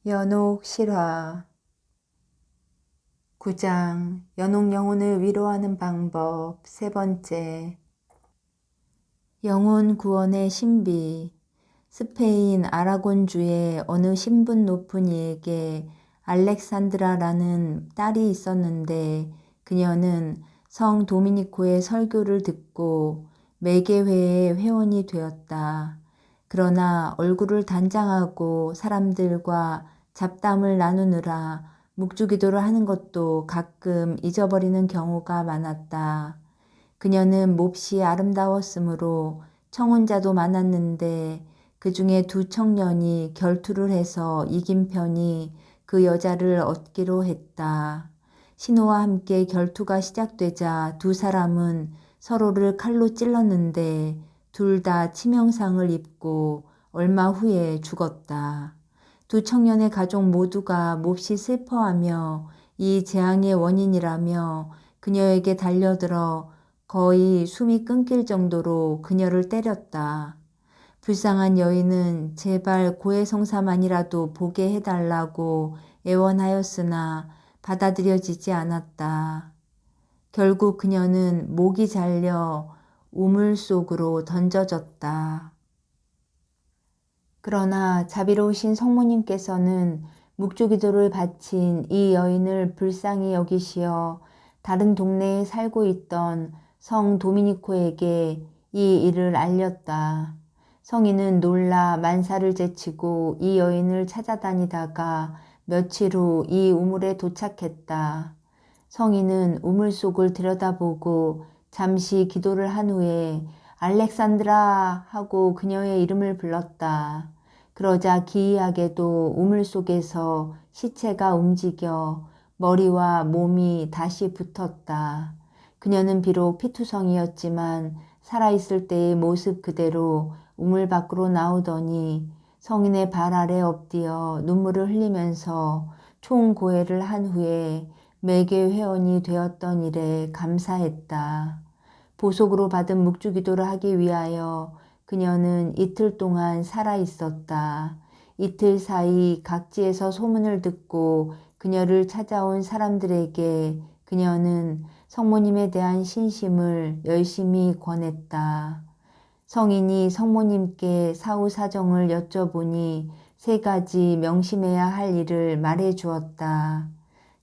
연옥 실화 9장 연옥 영혼을 위로하는 방법 세 번째 영혼 구원의 신비 스페인 아라곤주의 어느 신분 높은 이에게 알렉산드라라는 딸이 있었는데 그녀는 성 도미니코의 설교를 듣고 매개회의 회원이 되었다. 그러나 얼굴을 단장하고 사람들과 잡담을 나누느라 묵주기도를 하는 것도 가끔 잊어버리는 경우가 많았다. 그녀는 몹시 아름다웠으므로 청혼자도 많았는데 그 중에 두 청년이 결투를 해서 이긴 편이 그 여자를 얻기로 했다. 신호와 함께 결투가 시작되자 두 사람은 서로를 칼로 찔렀는데 둘 다 치명상을 입고 얼마 후에 죽었다. 두 청년의 가족 모두가 몹시 슬퍼하며 이 재앙의 원인이라며 그녀에게 달려들어 거의 숨이 끊길 정도로 그녀를 때렸다. 불쌍한 여인은 제발 고해성사만이라도 보게 해달라고 애원하였으나 받아들여지지 않았다. 결국 그녀는 목이 잘려 우물 속으로 던져졌다. 그러나 자비로우신 성모님께서는 묵주기도를 바친 이 여인을 불쌍히 여기시어 다른 동네에 살고 있던 성 도미니코에게 이 일을 알렸다. 성인은 놀라 만사를 제치고 이 여인을 찾아다니다가 며칠 후 이 우물에 도착했다. 성인은 우물 속을 들여다보고 잠시 기도를 한 후에 알렉산드라 하고 그녀의 이름을 불렀다. 그러자 기이하게도 우물 속에서 시체가 움직여 머리와 몸이 다시 붙었다. 그녀는 비록 피투성이었지만 살아있을 때의 모습 그대로 우물 밖으로 나오더니 성인의 발 아래 엎드려 눈물을 흘리면서 총고해를 한 후에 매개 회원이 되었던 일에 감사했다. 보석으로 받은 묵주기도를 하기 위하여 그녀는 이틀 동안 살아 있었다. 이틀 사이 각지에서 소문을 듣고 그녀를 찾아온 사람들에게 그녀는 성모님에 대한 신심을 열심히 권했다. 성인이 성모님께 사후 사정을 여쭤보니 세 가지 명심해야 할 일을 말해 주었다.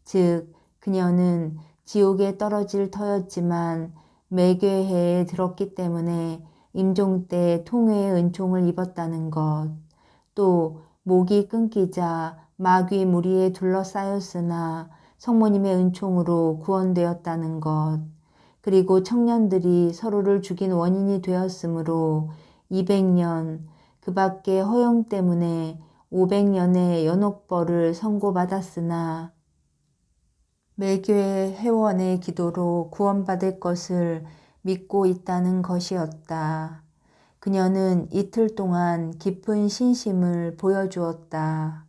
즉, 그녀는 지옥에 떨어질 터였지만 매개회에 들었기 때문에 임종 때 통회의 은총을 입었다는 것, 또 목이 끊기자 마귀 무리에 둘러싸였으나 성모님의 은총으로 구원되었다는 것, 그리고 청년들이 서로를 죽인 원인이 되었으므로 200년, 그 밖에 허용 때문에 500년의 연옥벌을 선고받았으나 매교의 회원의 기도로 구원받을 것을 믿고 있다는 것이었다. 그녀는 이틀 동안 깊은 신심을 보여주었다.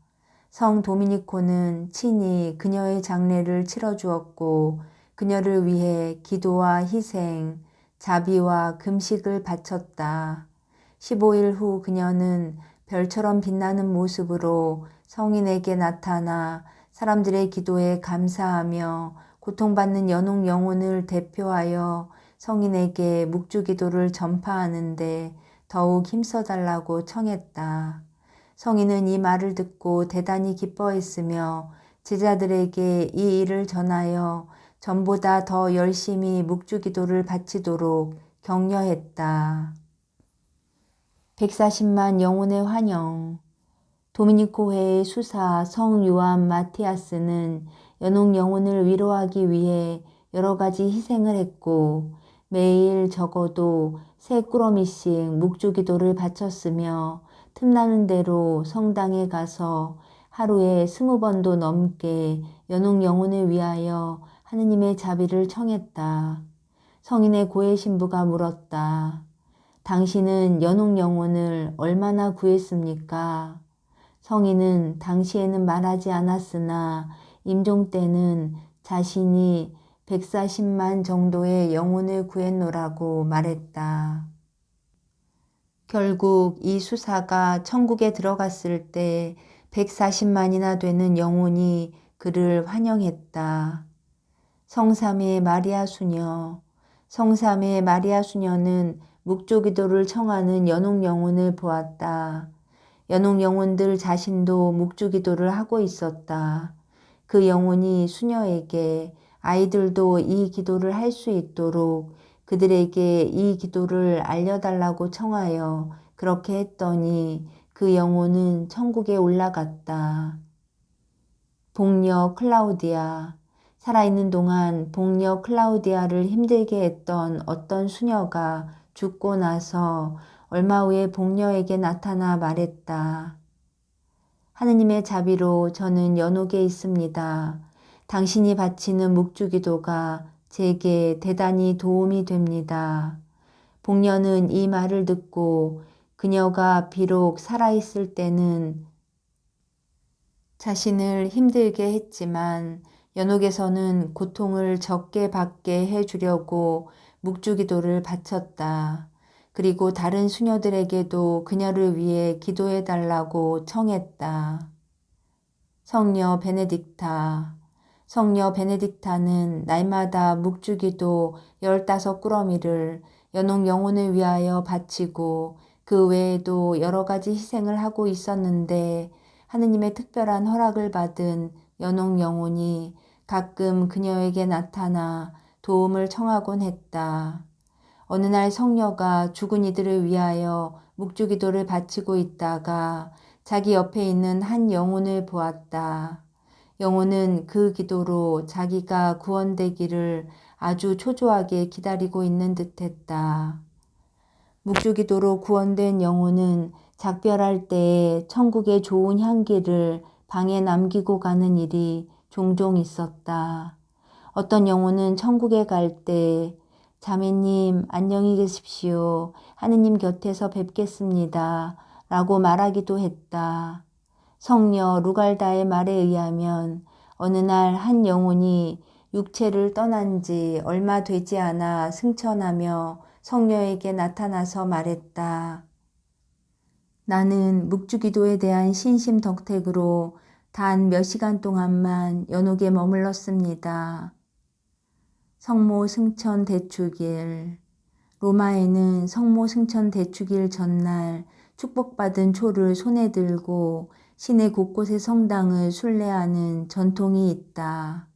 성 도미니코는 친히 그녀의 장례를 치러주었고 그녀를 위해 기도와 희생, 자비와 금식을 바쳤다. 15일 후 그녀는 별처럼 빛나는 모습으로 성인에게 나타나 사람들의 기도에 감사하며 고통받는 연옥 영혼을 대표하여 성인에게 묵주기도를 전파하는데 더욱 힘써달라고 청했다. 성인은 이 말을 듣고 대단히 기뻐했으며 제자들에게 이 일을 전하여 전보다 더 열심히 묵주기도를 바치도록 격려했다. 140만 영혼의 환영. 도미니코회의 수사 성 요한 마티아스는 연옥 영혼을 위로하기 위해 여러 가지 희생을 했고 매일 적어도 3꾸러미씩 묵주기도를 바쳤으며 틈나는 대로 성당에 가서 하루에 20번도 넘게 연옥 영혼을 위하여 하느님의 자비를 청했다. 성인의 고해 신부가 물었다. 당신은 연옥 영혼을 얼마나 구했습니까? 성인은 당시에는 말하지 않았으나 임종 때는 자신이 140만 정도의 영혼을 구했노라고 말했다. 결국 이 수사가 천국에 들어갔을 때 140만이나 되는 영혼이 그를 환영했다. 성삼의 마리아 수녀. 성삼의 마리아 수녀는 묵주기도를 청하는 연옥 영혼을 보았다. 연옥 영혼들 자신도 묵주기도를 하고 있었다. 그 영혼이 수녀에게 아이들도 이 기도를 할 수 있도록 그들에게 이 기도를 알려달라고 청하여 그렇게 했더니 그 영혼은 천국에 올라갔다. 복녀 클라우디아. 살아있는 동안 복녀 클라우디아를 힘들게 했던 어떤 수녀가 죽고 나서 얼마 후에 복녀에게 나타나 말했다. 하느님의 자비로 저는 연옥에 있습니다. 당신이 바치는 묵주기도가 제게 대단히 도움이 됩니다. 복녀는 이 말을 듣고 그녀가 비록 살아있을 때는 자신을 힘들게 했지만 연옥에서는 고통을 적게 받게 해주려고 묵주기도를 바쳤다. 그리고 다른 수녀들에게도 그녀를 위해 기도해달라고 청했다. 성녀 베네딕타. 성녀 베네딕타는 날마다 묵주기도 15꾸러미를 연옥 영혼을 위하여 바치고 그 외에도 여러 가지 희생을 하고 있었는데 하느님의 특별한 허락을 받은 연옥 영혼이 가끔 그녀에게 나타나 도움을 청하곤 했다. 어느 날 성녀가 죽은 이들을 위하여 묵주기도를 바치고 있다가 자기 옆에 있는 한 영혼을 보았다. 영혼은 그 기도로 자기가 구원되기를 아주 초조하게 기다리고 있는 듯했다. 묵주기도로 구원된 영혼은 작별할 때에 천국의 좋은 향기를 방에 남기고 가는 일이 종종 있었다. 어떤 영혼은 천국에 갈 때 자매님 안녕히 계십시오. 하느님 곁에서 뵙겠습니다. 라고 말하기도 했다. 성녀 루갈다의 말에 의하면 어느 날 한 영혼이 육체를 떠난 지 얼마 되지 않아 승천하며 성녀에게 나타나서 말했다. 나는 묵주기도에 대한 신심 덕택으로 단 몇 시간 동안만 연옥에 머물렀습니다. 성모 승천 대축일. 로마에는 성모 승천 대축일 전날 축복받은 초를 손에 들고 시내 곳곳의 성당을 순례하는 전통이 있다.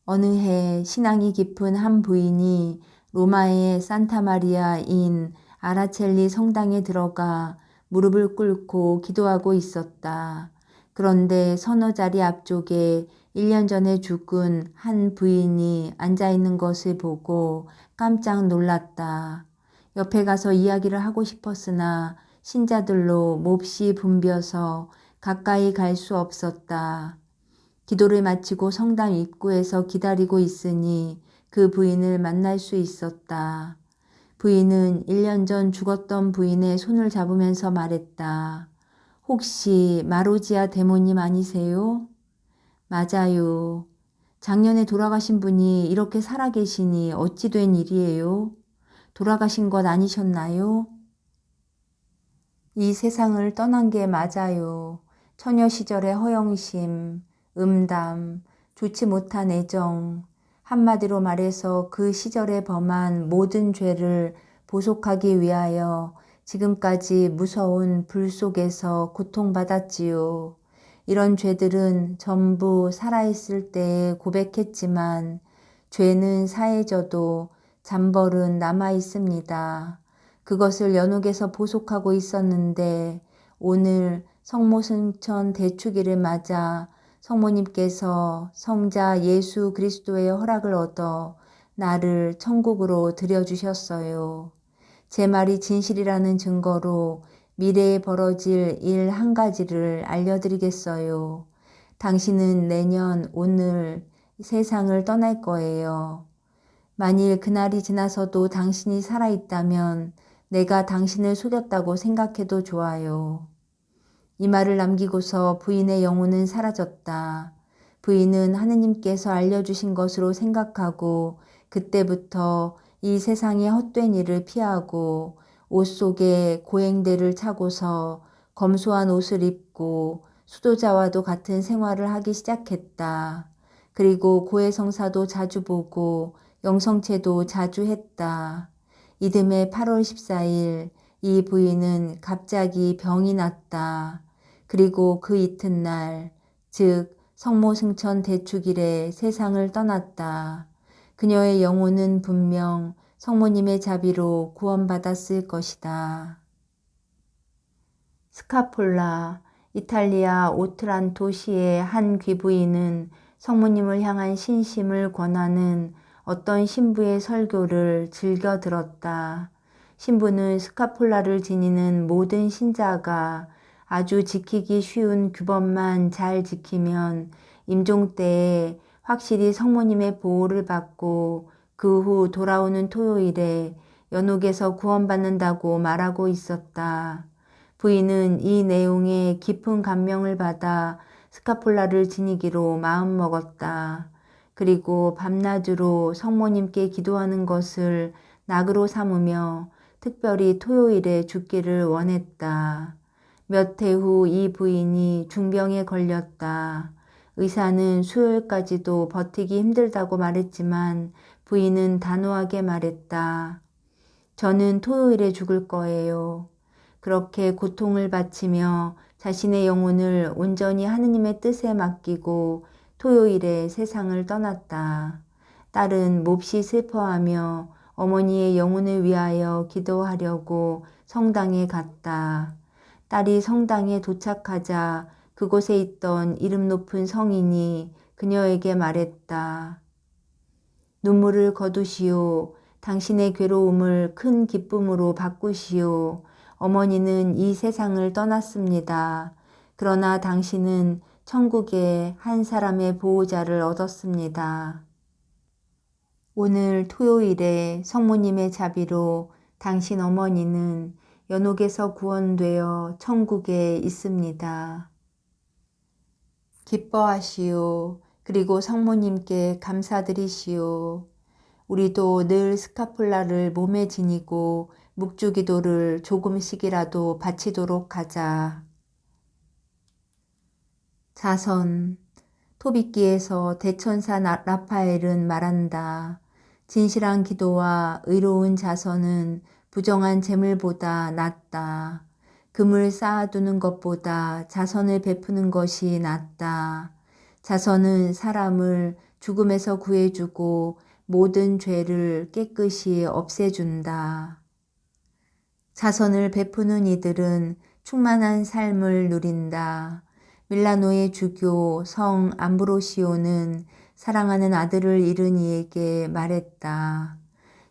어느 해 신앙이 깊은 한 부인이 로마의 산타마리아인 아라첼리 성당에 들어가 무릎을 꿇고 기도하고 있었다. 그런데 서너 자리 앞쪽에 1년 전에 죽은 한 부인이 앉아있는 것을 보고 깜짝 놀랐다. 옆에 가서 이야기를 하고 싶었으나 신자들로 몹시 붐벼서 가까이 갈 수 없었다. 기도를 마치고 성당 입구에서 기다리고 있으니 그 부인을 만날 수 있었다. 부인은 1년 전 죽었던 부인의 손을 잡으면서 말했다. 혹시 마로지아 대모님 아니세요? 맞아요. 작년에 돌아가신 분이 이렇게 살아계시니 어찌 된 일이에요? 돌아가신 것 아니셨나요? 이 세상을 떠난 게 맞아요. 처녀 시절의 허영심, 음담, 좋지 못한 애정, 한마디로 말해서 그 시절에 범한 모든 죄를 보속하기 위하여 지금까지 무서운 불 속에서 고통받았지요. 이런 죄들은 전부 살아있을 때에 고백했지만 죄는 사해져도 잠벌은 남아있습니다. 그것을 연옥에서 보속하고 있었는데 오늘 성모 승천 대축일을 맞아 성모님께서 성자 예수 그리스도의 허락을 얻어 나를 천국으로 들여주셨어요. 제 말이 진실이라는 증거로 미래에 벌어질 일 한 가지를 알려드리겠어요. 당신은 내년 오늘 세상을 떠날 거예요. 만일 그날이 지나서도 당신이 살아있다면 내가 당신을 속였다고 생각해도 좋아요. 이 말을 남기고서 부인의 영혼은 사라졌다. 부인은 하느님께서 알려주신 것으로 생각하고 그때부터 이 세상의 헛된 일을 피하고 옷 속에 고행대를 차고서 검소한 옷을 입고 수도자와도 같은 생활을 하기 시작했다. 그리고 고해성사도 자주 보고 영성체도 자주 했다. 이듬해 8월 14일 이 부인은 갑자기 병이 났다. 그리고 그 이튿날, 즉 성모 승천 대축일에 세상을 떠났다. 그녀의 영혼은 분명 성모님의 자비로 구원받았을 것이다. 스카폴라, 이탈리아 오트란토 시의 한 귀부인은 성모님을 향한 신심을 권하는 어떤 신부의 설교를 즐겨 들었다. 신부는 스카폴라를 지니는 모든 신자가 아주 지키기 쉬운 규범만 잘 지키면 임종 때에 확실히 성모님의 보호를 받고 그 후 돌아오는 토요일에 연옥에서 구원받는다고 말하고 있었다. 부인은 이 내용에 깊은 감명을 받아 스카폴라를 지니기로 마음먹었다. 그리고 밤낮으로 성모님께 기도하는 것을 낙으로 삼으며 특별히 토요일에 죽기를 원했다. 몇 해 후 이 부인이 중병에 걸렸다. 의사는 수요일까지도 버티기 힘들다고 말했지만 부인은 단호하게 말했다. 저는 토요일에 죽을 거예요. 그렇게 고통을 바치며 자신의 영혼을 온전히 하느님의 뜻에 맡기고 토요일에 세상을 떠났다. 딸은 몹시 슬퍼하며 어머니의 영혼을 위하여 기도하려고 성당에 갔다. 딸이 성당에 도착하자 그곳에 있던 이름 높은 성인이 그녀에게 말했다. 눈물을 거두시오. 당신의 괴로움을 큰 기쁨으로 바꾸시오. 어머니는 이 세상을 떠났습니다. 그러나 당신은 천국의 한 사람의 보호자를 얻었습니다. 오늘 토요일에 성모님의 자비로 당신 어머니는 연옥에서 구원되어 천국에 있습니다. 기뻐하시오. 그리고 성모님께 감사드리시오. 우리도 늘 스카폴라를 몸에 지니고 묵주기도를 조금씩이라도 바치도록 하자. 자선. 토빗기에서 대천사 라파엘은 말한다. 진실한 기도와 의로운 자선은 부정한 재물보다 낫다. 금을 쌓아두는 것보다 자선을 베푸는 것이 낫다. 자선은 사람을 죽음에서 구해주고 모든 죄를 깨끗이 없애준다. 자선을 베푸는 이들은 충만한 삶을 누린다. 밀라노의 주교 성 암브로시오는 사랑하는 아들을 잃은 이에게 말했다.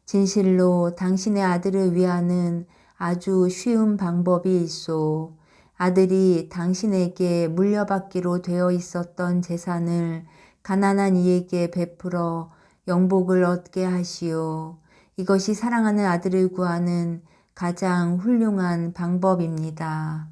진실로 당신의 아들을 위하는 아주 쉬운 방법이 있소. 아들이 당신에게 물려받기로 되어 있었던 재산을 가난한 이에게 베풀어 영복을 얻게 하시오. 이것이 사랑하는 아들을 구하는 가장 훌륭한 방법입니다.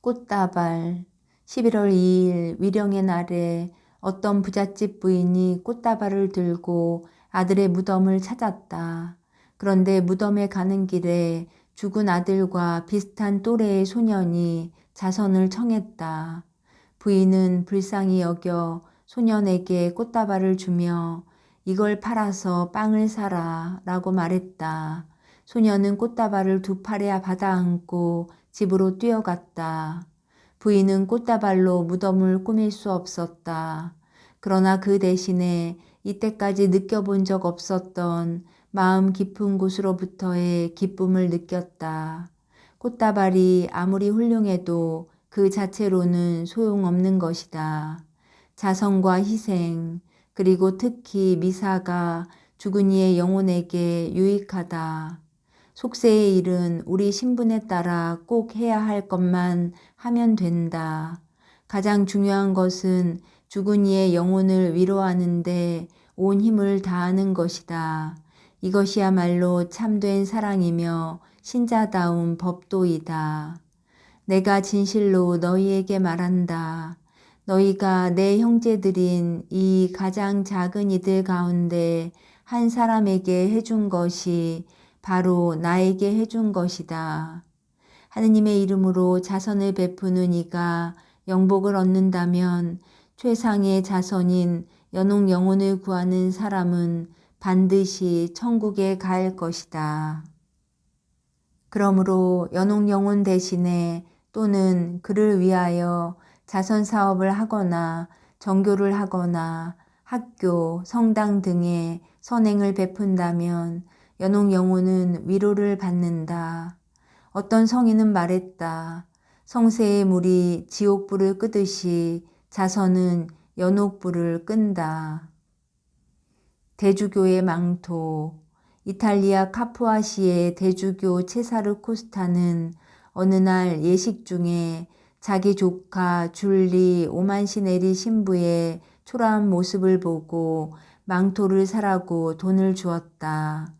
꽃다발. 11월 2일 위령의 날에 어떤 부잣집 부인이 꽃다발을 들고 아들의 무덤을 찾았다. 그런데 무덤에 가는 길에 죽은 아들과 비슷한 또래의 소년이 자선을 청했다. 부인은 불쌍히 여겨 소년에게 꽃다발을 주며 이걸 팔아서 빵을 사라 라고 말했다. 소년은 꽃다발을 두 팔에 받아 안고 집으로 뛰어갔다. 부인은 꽃다발로 무덤을 꾸밀 수 없었다. 그러나 그 대신에 이때까지 느껴본 적 없었던 마음 깊은 곳으로부터의 기쁨을 느꼈다. 꽃다발이 아무리 훌륭해도 그 자체로는 소용없는 것이다. 자선과 희생, 그리고 특히 미사가 죽은 이의 영혼에게 유익하다. 속세의 일은 우리 신분에 따라 꼭 해야 할 것만 하면 된다. 가장 중요한 것은 죽은 이의 영혼을 위로하는데 온 힘을 다하는 것이다. 이것이야말로 참된 사랑이며 신자다운 법도이다. 내가 진실로 너희에게 말한다. 너희가 내 형제들인 이 가장 작은 이들 가운데 한 사람에게 해준 것이 바로 나에게 해준 것이다. 하느님의 이름으로 자선을 베푸는 이가 영복을 얻는다면 최상의 자선인 연옥 영혼을 구하는 사람은 반드시 천국에 갈 것이다. 그러므로 연옥 영혼 대신에 또는 그를 위하여 자선 사업을 하거나 정교를 하거나 학교, 성당 등의 선행을 베푼다면 연옥 영혼은 위로를 받는다. 어떤 성인은 말했다. 성세의 물이 지옥불을 끄듯이 자선은 연옥불을 끈다. 대주교의 망토. 이탈리아 카푸아시의 대주교 체사르 코스타는 어느 날 예식 중에 자기 조카 줄리 오만시네리 신부의 초라한 모습을 보고 망토를 사라고 돈을 주었다.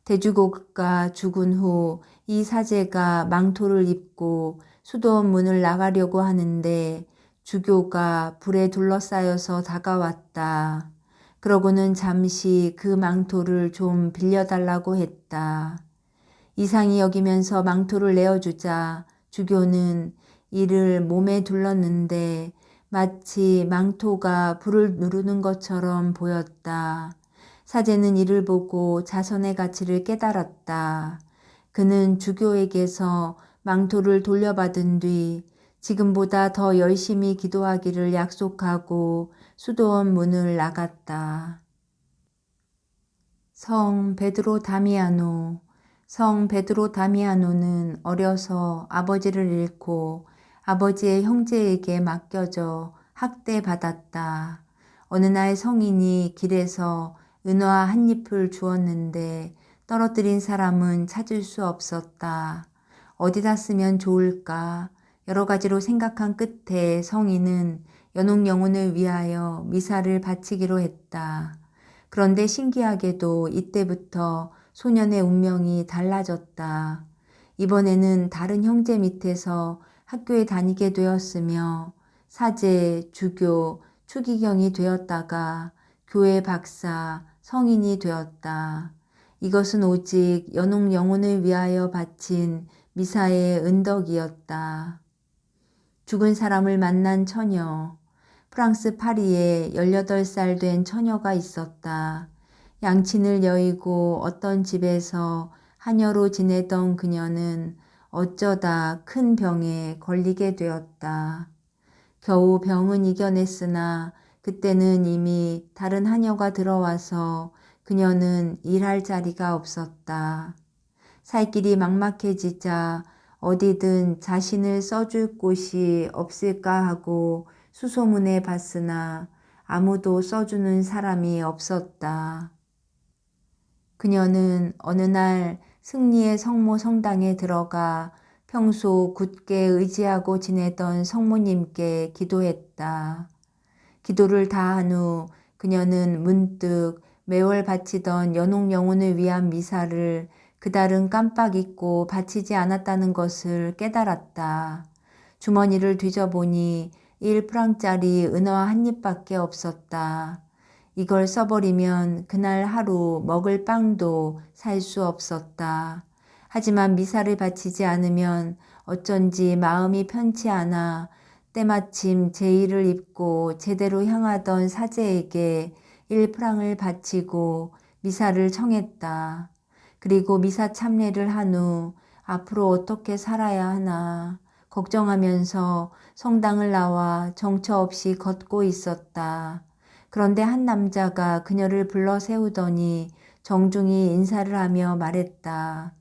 대주교가 죽은 후 이 사제가 망토를 입고 수도원 문을 나가려고 하는데 주교가 불에 둘러싸여서 다가왔다. 그러고는 잠시 그 망토를 좀 빌려달라고 했다. 이상히 여기면서 망토를 내어주자 주교는 이를 몸에 둘렀는데 마치 망토가 불을 누르는 것처럼 보였다. 사제는 이를 보고 자선의 가치를 깨달았다. 그는 주교에게서 망토를 돌려받은 뒤 지금보다 더 열심히 기도하기를 약속하고 수도원 문을 나갔다. 성 베드로 다미아노. 성 베드로 다미아노는 어려서 아버지를 잃고 아버지의 형제에게 맡겨져 학대받았다. 어느 날 성인이 길에서 은화 한 잎을 주었는데 떨어뜨린 사람은 찾을 수 없었다. 어디다 쓰면 좋을까? 여러 가지로 생각한 끝에 성인은 연옥 영혼을 위하여 미사를 바치기로 했다. 그런데 신기하게도 이때부터 소년의 운명이 달라졌다. 이번에는 다른 형제 밑에서 학교에 다니게 되었으며 사제, 주교, 추기경이 되었다가 교회 박사, 성인이 되었다. 이것은 오직 연옥 영혼을 위하여 바친 미사의 은덕이었다. 죽은 사람을 만난 처녀. 프랑스 파리에 18살 된 처녀가 있었다. 양친을 여의고 어떤 집에서 하녀로 지내던 그녀는 어쩌다 큰 병에 걸리게 되었다. 겨우 병은 이겨냈으나 그때는 이미 다른 하녀가 들어와서 그녀는 일할 자리가 없었다. 살 길이 막막해지자 어디든 자신을 써줄 곳이 없을까 하고 수소문해 봤으나 아무도 써주는 사람이 없었다. 그녀는 어느 날 승리의 성모 성당에 들어가 평소 굳게 의지하고 지내던 성모님께 기도했다. 기도를 다 한 후 그녀는 문득 매월 바치던 연옥 영혼을 위한 미사를 그달은 깜빡 잊고 바치지 않았다는 것을 깨달았다. 주머니를 뒤져보니 1프랑짜리 은화 한 입밖에 없었다. 이걸 써버리면 그날 하루 먹을 빵도 살 수 없었다. 하지만 미사를 바치지 않으면 어쩐지 마음이 편치 않아 때마침 제의를 입고 제대로 향하던 사제에게 1프랑을 바치고 미사를 청했다. 그리고 미사 참례를 한 후 앞으로 어떻게 살아야 하나 걱정하면서 성당을 나와 정처 없이 걷고 있었다. 그런데 한 남자가 그녀를 불러 세우더니 정중히 인사를 하며 말했다.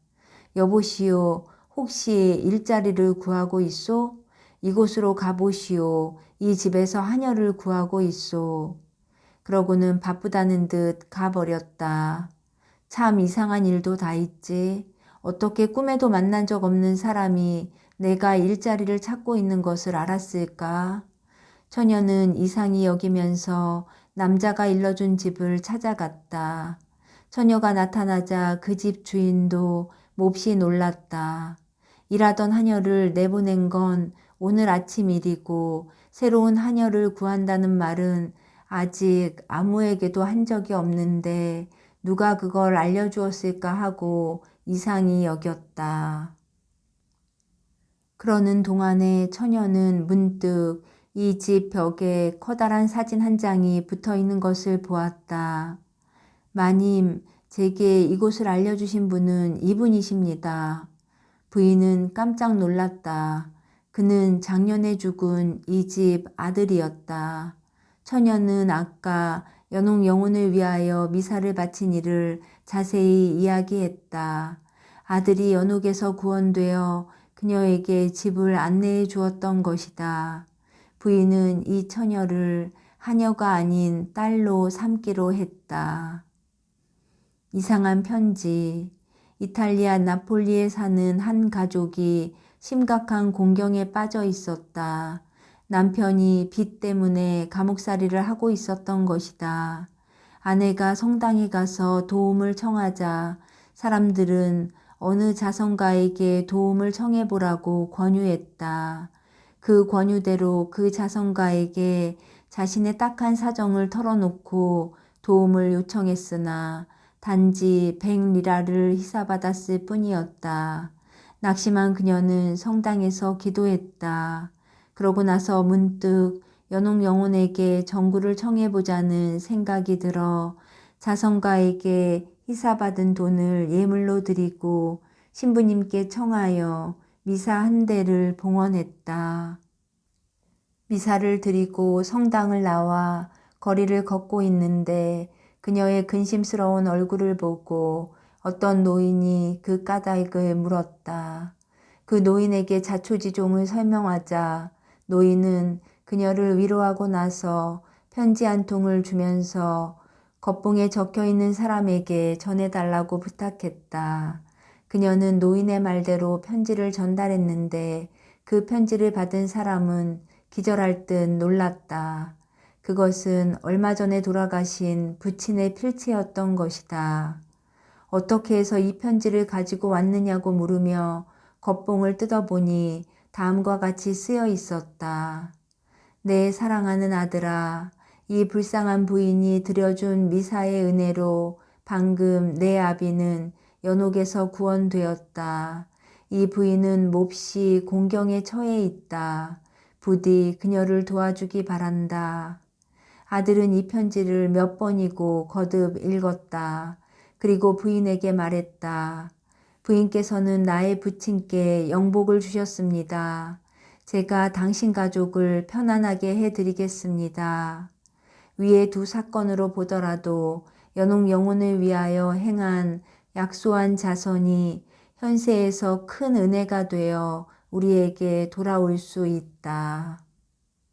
여보시오, 혹시 일자리를 구하고 있소? 이곳으로 가보시오. 이 집에서 하녀를 구하고 있소. 그러고는 바쁘다는 듯 가버렸다. 참 이상한 일도 다 있지. 어떻게 꿈에도 만난 적 없는 사람이 내가 일자리를 찾고 있는 것을 알았을까? 처녀는 이상히 여기면서 남자가 일러준 집을 찾아갔다. 처녀가 나타나자 그 집 주인도 몹시 놀랐다. 일하던 하녀를 내보낸 건 오늘 아침 일이고 새로운 하녀를 구한다는 말은 아직 아무에게도 한 적이 없는데 누가 그걸 알려주었을까 하고 이상히 여겼다. 그러는 동안에 처녀는 문득 이 집 벽에 커다란 사진 한 장이 붙어 있는 것을 보았다. 마님, 제게 이곳을 알려주신 분은 이분이십니다. 부인은 깜짝 놀랐다. 그는 작년에 죽은 이 집 아들이었다. 처녀는 아까 연옥 영혼을 위하여 미사를 바친 일을 자세히 이야기했다. 아들이 연옥에서 구원되어 그녀에게 집을 안내해 주었던 것이다. 부인은 이 처녀를 하녀가 아닌 딸로 삼기로 했다. 이상한 편지. 이탈리아 나폴리에 사는 한 가족이 심각한 공경에 빠져 있었다. 남편이 빚 때문에 감옥살이를 하고 있었던 것이다. 아내가 성당에 가서 도움을 청하자 사람들은 어느 자선가에게 도움을 청해보라고 권유했다. 그 권유대로 그 자선가에게 자신의 딱한 사정을 털어놓고 도움을 요청했으나 단지 100리라를 희사받았을 뿐이었다. 낙심한 그녀는 성당에서 기도했다. 그러고 나서 문득 연옥 영혼에게 정구를 청해보자는 생각이 들어 자선가에게 희사받은 돈을 예물로 드리고 신부님께 청하여 미사 한 대를 봉헌했다. 미사를 드리고 성당을 나와 거리를 걷고 있는데 그녀의 근심스러운 얼굴을 보고 어떤 노인이 그 까닭을 물었다. 그 노인에게 자초지종을 설명하자 노인은 그녀를 위로하고 나서 편지 한 통을 주면서 겉봉에 적혀 있는 사람에게 전해달라고 부탁했다. 그녀는 노인의 말대로 편지를 전달했는데 그 편지를 받은 사람은 기절할 듯 놀랐다. 그것은 얼마 전에 돌아가신 부친의 필체였던 것이다. 어떻게 해서 이 편지를 가지고 왔느냐고 물으며 겉봉을 뜯어보니 다음과 같이 쓰여 있었다. 내 사랑하는 아들아, 이 불쌍한 부인이 드려준 미사의 은혜로 방금 내 아비는 연옥에서 구원되었다. 이 부인은 몹시 공경에 처해 있다. 부디 그녀를 도와주기 바란다. 아들은 이 편지를 몇 번이고 거듭 읽었다. 그리고 부인에게 말했다. 부인께서는 나의 부친께 영복을 주셨습니다. 제가 당신 가족을 편안하게 해드리겠습니다. 위의 두 사건으로 보더라도 연옥 영혼을 위하여 행한 약소한 자선이 현세에서 큰 은혜가 되어 우리에게 돌아올 수 있다.